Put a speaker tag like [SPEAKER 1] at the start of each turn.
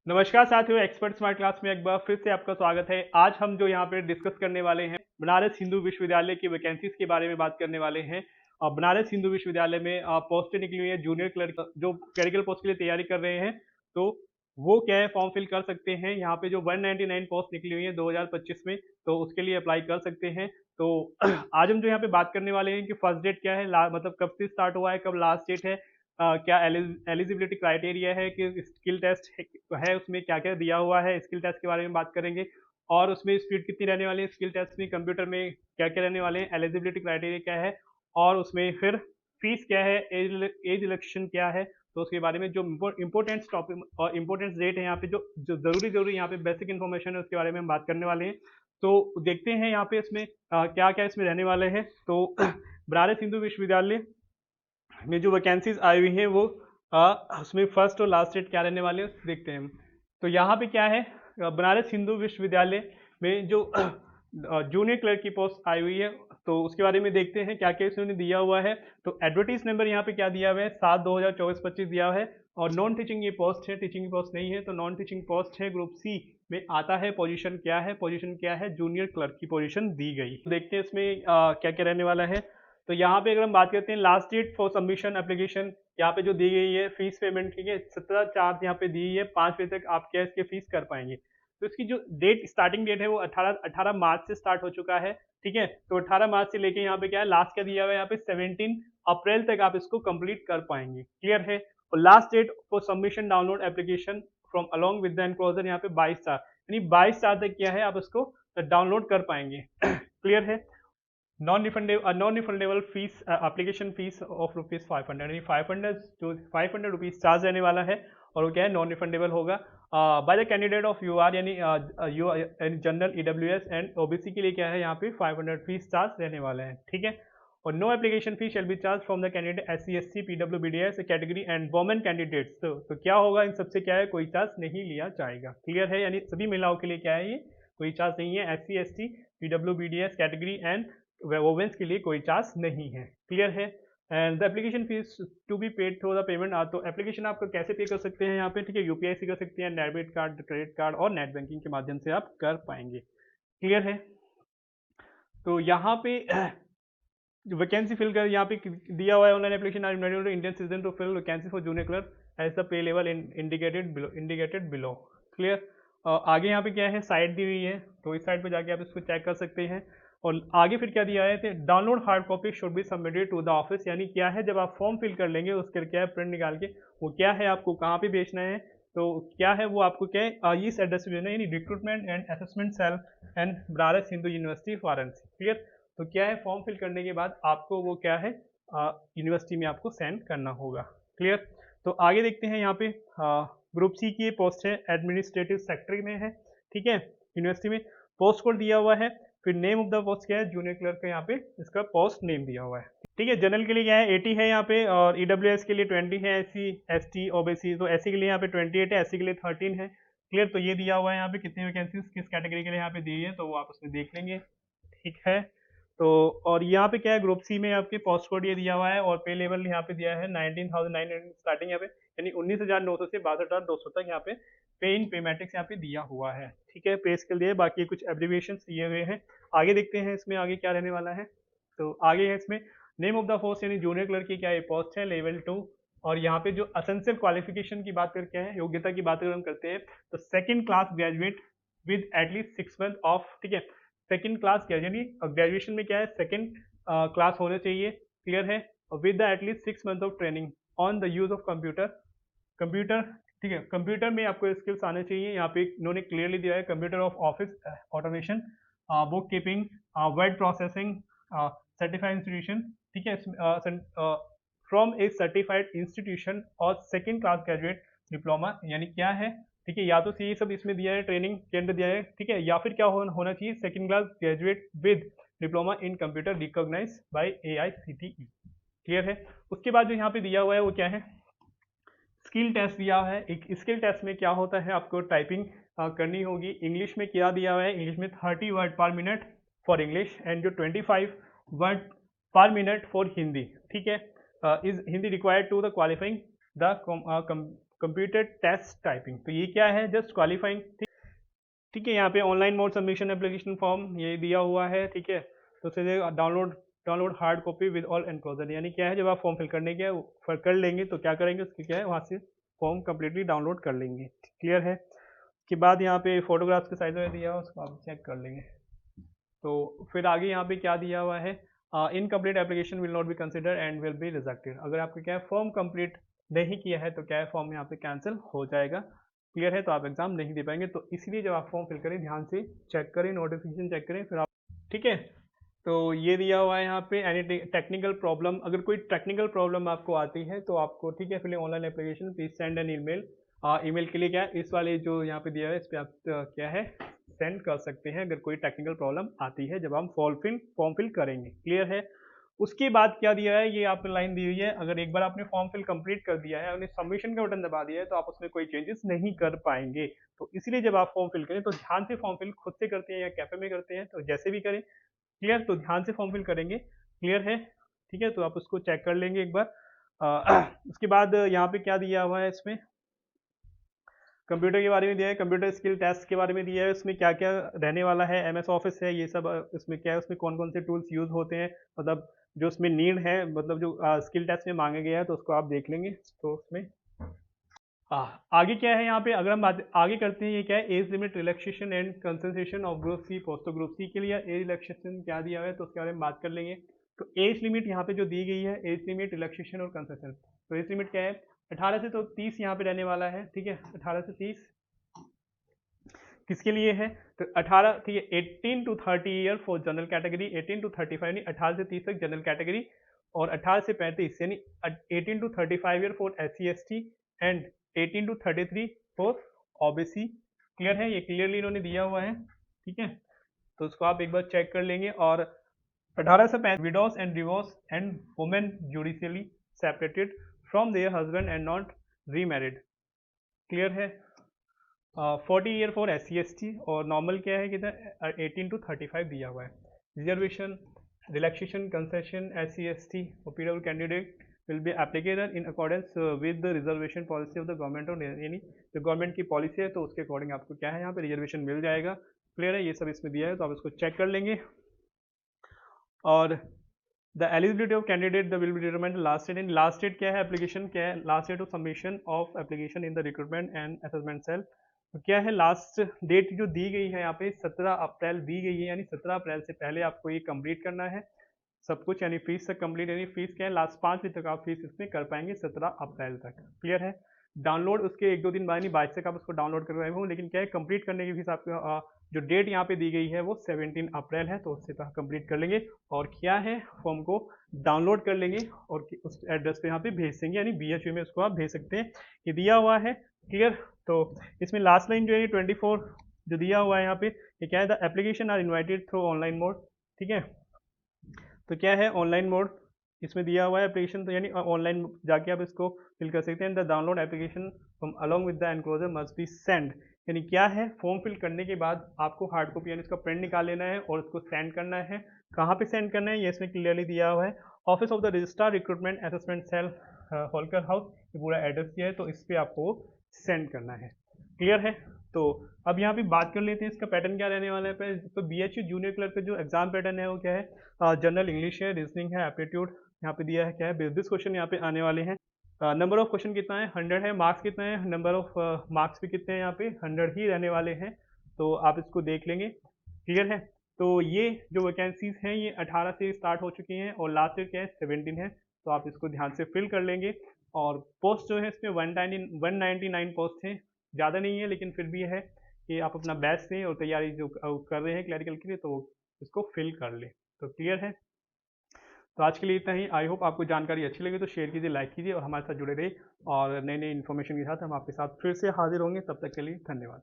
[SPEAKER 1] नमस्कार साथियों, expert smart class में एक बार फिर से आपका स्वागत है। आज हम जो यहाँ पे डिस्कस करने वाले हैं बनारस हिंदू विश्वविद्यालय की वैकेंसीज के बारे में बात करने वाले हैं। और बनारस हिंदू विश्वविद्यालय में पोस्टें निकली हुई है जूनियर क्लर्क, जो क्लरिकल पोस्ट के लिए तैयारी कर रहे हैं, तो वो क्या है, फॉर्म फिल कर सकते हैं। यहाँ पे जो 199 पोस्ट निकली हुई है 2025 में, तो उसके लिए अप्लाई कर सकते हैं। तो आज हम जो यहाँ पे बात करने वाले हैं कि फर्स्ट डेट क्या है, मतलब कब से स्टार्ट हुआ है, कब लास्ट डेट है, क्या एलिजिबिलिटी क्राइटेरिया है, कि स्किल टेस्ट है उसमें क्या क्या दिया हुआ है, स्किल टेस्ट के बारे में बात करेंगे। और उसमें स्पीड कितनी रहने वाली है, स्किल टेस्ट में कंप्यूटर में क्या क्या रहने वाले हैं, एलिजिबिलिटी क्राइटेरिया क्या है, और उसमें फिर फीस क्या है, एज इलेक्शन क्या है। तो उसके बारे में जो इंपॉर्टेंट टॉपिक और इंपॉर्टेंट डेट है यहाँ पे, जो जो जरूरी यहाँ पे बेसिक इन्फॉर्मेशन है, उसके बारे में हम बात करने वाले हैं। तो देखते हैं यहाँ पे इसमें क्या क्या इसमें रहने वाले हैं। तो बनारस हिंदू विश्वविद्यालय में जो वैकेंसीज आई हुई हैं वो उसमें फर्स्ट और लास्ट डेट क्या रहने वाले हैं देखते हैं। तो यहाँ पे क्या है, बनारस हिंदू विश्वविद्यालय में जो जूनियर क्लर्क की पोस्ट आई हुई है, तो उसके बारे में देखते हैं क्या क्या इसने दिया हुआ है। तो एडवर्टीज नंबर यहाँ पे क्या दिया हुआ है, 7/2024-25 दिया हुआ है। और नॉन टीचिंग ये पोस्ट है, टीचिंग की पोस्ट नहीं है, तो नॉन टीचिंग पोस्ट है, ग्रुप सी में आता है। पोजीशन क्या है, पोजीशन क्या है, जूनियर क्लर्क की पोजीशन दी गई। देखते हैं इसमें क्या क्या रहने वाला है। तो यहाँ पे अगर हम बात करते हैं last date for submission application, यहाँ पे जो दी गई है फीस पेमेंट की 17/4 यहाँ पे दी है, 5 बजे तक आप क्या इसके फीस कर पाएंगे। तो इसकी जो डेट स्टार्टिंग डेट है वो 18 मार्च से स्टार्ट हो चुका है। ठीक है, तो 18 मार्च से लेके यहाँ पे क्या है, लास्ट क्या दिया हुआ है यहाँ पे 17 अप्रैल तक आप इसको कंप्लीट कर पाएंगे। क्लियर है। और last date for submission download application from along with the enclosure यहाँ पे 22/4, यानी 22/4 तक क्या है आप इसको डाउनलोड कर पाएंगे। क्लियर है। Non refundable fees, application fees of ₹500, यानी 500 जो 500 रुपीज चार्ज रहने वाला है, और वो क्या है, नॉन रिफंडेबल होगा by the candidate of UR आर, यानी U general EWS and OBC के लिए क्या है यहाँ पे 500 फीस चार्ज रहने वाला है। ठीक है। और no application fee shall be charge from the candidate SC SC PWBDS category and women candidates. तो क्या होगा, इन सबसे क्या है, कोई चार्ज नहीं लिया जाएगा। क्लियर है, यानी सभी महिलाओं के लिए क्या है, ये कोई चार्ज नहीं है। SC ST PWBDS category and womens के लिए कोई चार्ज नहीं है। क्लियर है। And the application fees to be paid through the payment, तो एप्लीकेशन आप कैसे पे कर सकते हैं यहाँ पे, ठीक है, यूपीआई से कर सकते हैं, डेबिट कार्ड, क्रेडिट कार्ड और नेट बैंकिंग के माध्यम से आप कर पाएंगे। क्लियर है। तो यहाँ पे वैकेंसी फिल कर यहाँ पे दिया हुआ है, online application are invited Indian citizen to fill vacancy for junior clerk as the pay level indicated below. Clear. आगे यहाँ पे क्या है, साइट दी हुई है, तो इस साइट पे जाके आप इसको चेक कर सकते हैं। और आगे फिर क्या दिया है, download hard copy should be submitted to the office, यानी क्या है, जब आप फॉर्म फिल कर लेंगे उसके क्या है, प्रिंट निकाल के वो क्या है आपको कहाँ पे भेजना है, तो क्या है वो आपको क्या है, इस एड्रेस पे भेजना है, यानी recruitment and assessment cell and Banaras Hindu University Varanasi. Clear. तो क्या है, फॉर्म फिल करने के बाद आपको वो क्या है, यूनिवर्सिटी में आपको सेंड करना होगा। क्लियर। तो आगे देखते हैं यहाँ पे ग्रुप सी की पोस्ट है, एडमिनिस्ट्रेटिव सेक्रेटरी में है। ठीक है, यूनिवर्सिटी में पोस्ट कोड दिया हुआ है। फिर नेम ऑफ द पोस्ट क्या है, जूनियर क्लर्क का यहाँ पे इसका पोस्ट नेम दिया हुआ है। ठीक है, जनरल के लिए क्या है 80 है यहाँ पे, और ईडब्ल्यूएस के लिए 20 है, SC ST OBC, तो SC के लिए यहाँ पे 28 है, SC के लिए 13 है। क्लियर। तो ये दिया हुआ है यहाँ पे कितनी वैकेंसीज किस कैटेगरी के लिए यहाँ पे दी है, तो वो आप उसमें देख लेंगे। ठीक है। तो और यहाँ पे क्या है, ग्रुप सी में आपके पोस्ट कोड ये दिया हुआ है, और पे लेवल यहाँ पे दिया है 19,900 स्टार्टिंग यहाँ पे, यानी 19,900 से 62,200 तक यहाँ पे पे इन पे मैट्रिक्स यहाँ पे दिया हुआ है। ठीक है, पे स्केल दिए, बाकी कुछ एब्रीविएशन दिए हुए हैं। आगे देखते हैं इसमें आगे क्या रहने वाला है। तो आगे है इसमें नेम ऑफ द पोस्ट, यानी जूनियर क्लर्क की क्या ये पोस्ट है, लेवल 2। और यहाँ पे जो असेंशियल क्वालिफिकेशन की बात करके हैं, योग्यता की बात अगर हम करते हैं, तो second class graduate with at least 6 month of, ठीक है, सेकंड क्लास यानी ग्रेजुएशन में क्या है, सेकंड क्लास होना चाहिए। क्लियर है। With the at least 6 month of training on the use of computer. ठीक है, कंप्यूटर में आपको स्किल्स आने चाहिए। यहाँ पे इन्होंने क्लियरली दिया है, computer of office automation, book keeping, word processing, certified institution. ठीक है, फ्रॉम ए सर्टिफाइड इंस्टीट्यूशन और सेकेंड क्लास ग्रेजुएट डिप्लोमा, यानी क्या है, ठीक है, या तो ये सब इसमें दिया है, ट्रेनिंग के अंदर दिया है। ठीक है, या फिर क्या होना चाहिए, second class graduate with diploma in computer recognize by AICTE। Clear है। उसके बाद जो यहाँ पे दिया हुआ है वो क्या है, स्किल टेस्ट दिया है। एक स्किल टेस्ट में क्या होता है, आपको टाइपिंग करनी होगी। इंग्लिश में क्या दिया हुआ है, इंग्लिश में 30 वर्ड पर मिनट फॉर इंग्लिश, एंड जो 25 वर्ड पर मिनट फॉर हिंदी। ठीक है, is Hindi required to the qualifying the computer test typing. तो ये क्या है, जस्ट क्वालिफाइंग। ठीक है, यहाँ पे online mode submission application form ये दिया हुआ है। ठीक है, तो सीधे download hard copy with all enclosure, यानी क्या है, जब आप फॉर्म फिल करने के कर लेंगे तो क्या करेंगे, उसकी क्या है, वहाँ से फॉर्म कम्प्लीटली डाउनलोड कर लेंगे। क्लियर है। उसके बाद यहाँ पे फोटोग्राफ्स के साइज में दिया हुआ, उसको आप चेक कर लेंगे। तो फिर आगे यहाँ पे क्या दिया हुआ है, incomplete application will not be consider and will be rejected. अगर आपका क्या है, फॉर्म कंप्लीट नहीं किया है तो क्या है, फॉर्म यहाँ पे कैंसिल हो जाएगा। क्लियर है, तो आप एग्जाम नहीं दे पाएंगे। तो इसीलिए जब आप फॉर्म फिल करें ध्यान से चेक करें, नोटिफिकेशन चेक करें फिर आप। ठीक है, तो ये दिया हुआ है यहाँ पे, एनी टेक्निकल प्रॉब्लम, अगर कोई टेक्निकल प्रॉब्लम आपको आती है तो आपको, ठीक है, फिर online application please send an email. Email के लिए क्या है, इस वाले जो यहाँ पे दिया है इस पर आप क्या है सेंड कर सकते हैं अगर कोई टेक्निकल प्रॉब्लम आती है जब हम फॉर्म फिल करेंगे। क्लियर है। उसके बाद क्या दिया है, ये आपने लाइन दी हुई है, अगर एक बार आपने फॉर्म फिल कंप्लीट कर दिया है और सबमिशन का बटन दबा दिया है तो आप उसमें कोई चेंजेस नहीं कर पाएंगे। तो इसलिए जब आप फॉर्म फिल करें तो ध्यान से फॉर्म फिल खुद से करते हैं या कैफे में करते हैं, तो जैसे भी करें, क्लियर, तो ध्यान से फॉर्म फिल करेंगे। क्लियर है। ठीक है, तो आप उसको चेक कर लेंगे एक बार। उसके बाद यहाँ पे क्या दिया हुआ है, इसमें कंप्यूटर के बारे में दिया है, कंप्यूटर स्किल टेस्ट के बारे में दिया है, उसमें क्या क्या रहने वाला है, एमएस ऑफिस है, ये सब इसमें क्या है, उसमें कौन कौन से टूल्स यूज होते हैं, मतलब जो उसमें नीड है, मतलब जो स्किल टेस्ट में मांगा गया है, तो उसको आप देख लेंगे। तो उसमें आगे क्या है, यहाँ पे अगर हम बात आगे करते हैं, ये क्या है, age limit relaxation and concession of group C post. Group C के लिए एज रिलैक्सेशन क्या दिया हुआ है तो उसके बारे में बात कर लेंगे। तो एज लिमिट यहाँ पे जो दी गई है, एज लिमिट रिलैक्सेशन और कंसेशन, तो एज लिमिट क्या है, 18 से तो 30 यहाँ पे रहने वाला है। ठीक है, 18 से 30 किसके लिए है, तो 18, ठीक है, 18 to 30 year for general category, 18 to 35 यानी 18 से 30 तक जनरल कैटेगरी, और 18 से 35 यानी 18 to 35 year for SC/ST and 18 to 33 for OBC। Clear है, ये क्लियरली इन्होंने दिया हुआ है। ठीक है, तो उसको आप एक बार चेक कर लेंगे। और 18 से 35 widows and divorce and women judicially separated from there husband and not remarried. Clear है। 40 ईयर फॉर SC/ST, और नॉर्मल क्या है किधर 18 to 35 दिया हुआ है। रिजर्वेशन, रिलैक्सेशन, कंसेशन SC/ST और PW candidate will be applicable in accordance with the reservation policy of the government, और यानी जो गवर्नमेंट की पॉलिसी है तो उसके अकॉर्डिंग आपको क्या है, यहाँ पे रिजर्वेशन मिल जाएगा। क्लियर है, ये सब इसमें दिया है, तो आप इसको चेक कर लेंगे। और the eligibility of candidate the will be determined last date. In last date क्या है, एप्लीकेशन क्या है, last date of submission of application in the recruitment and assessment cell. तो क्या है, लास्ट डेट जो दी गई है यहाँ पे 17 अप्रैल दी गई है, यानी 17 अप्रैल से पहले आपको ये कंप्लीट करना है सब कुछ, यानी फीस तक कंप्लीट, यानी फीस क्या है, लास्ट 5 बजे तक आप फीस इसमें कर पाएंगे 17 अप्रैल तक। क्लियर है। डाउनलोड उसके 1-2 दिन बाद, यानी 22 तक आप उसको डाउनलोड कर पाएंगे, लेकिन क्या है, कंप्लीट करने की फीस आपको जो डेट यहाँ पे दी गई है वो 17 अप्रैल है, तो उससे कंप्लीट कर लेंगे और क्या है, फॉर्म को डाउनलोड कर लेंगे और उस एड्रेस पे यहाँ पे भेज देंगे, यानी BHU में उसको आप भेज सकते हैं, ये दिया हुआ है। क्लियर। तो इसमें लास्ट लाइन जो है 24 जो दिया हुआ है यहाँ पे, ये क्या है, the application are invited through online mode. ठीक है, तो क्या है, ऑनलाइन मोड इसमें दिया हुआ है एप्लीकेशन, तो यानी ऑनलाइन जाके आप इसको फिल कर सकते हैं। The download application from along with the enclosure must be send, यानी क्या है, फॉर्म फिल करने के बाद आपको हार्ड कॉपी यानी इसका प्रिंट निकाल लेना है और उसको सेंड करना है। कहाँ पे सेंड करना है, ये इसमें क्लियरली दिया हुआ है, office of the registrar recruitment assessment cell Holkar House, ये पूरा एड्रेस दिया है, तो इस पर आपको सेंड करना है। क्लियर है। तो अब यहाँ पे बात कर लेते हैं इसका पैटर्न क्या रहने वाला है। तो BHU जूनियर क्लर्क का जो एग्जाम पैटर्न है वो क्या है, जनरल इंग्लिश है, रीजनिंग है, एप्टीट्यूड यहाँ पे दिया है, क्या है 20 क्वेश्चन यहाँ पे आने वाले हैं। नंबर ऑफ क्वेश्चन कितना है, 100 है, मार्क्स कितना है, नंबर ऑफ मार्क्स भी कितने हैं, यहाँ पे 100 ही रहने वाले हैं, तो आप इसको देख लेंगे। क्लियर है। तो ये जो वैकेंसीज हैं ये 18 से स्टार्ट हो चुकी हैं और लास्ट ईयर क्या है 17 है, तो आप इसको ध्यान से फिल कर लेंगे। और पोस्ट जो है इसमें 199 पोस्ट हैं, ज़्यादा नहीं है लेकिन फिर भी है कि आप अपना बेस्ट दें और तैयारी जो कर रहे हैं क्लैरिकल के लिए तो इसको फिल कर लें। तो क्लियर है। तो आज के लिए इतना ही। आई होप आपको जानकारी अच्छी लगी, तो शेयर कीजिए, लाइक कीजिए और हमारे साथ जुड़े रहिए, और नई नई इन्फॉर्मेशन के साथ हम आपके साथ फिर से हाजिर होंगे। तब तक के लिए धन्यवाद।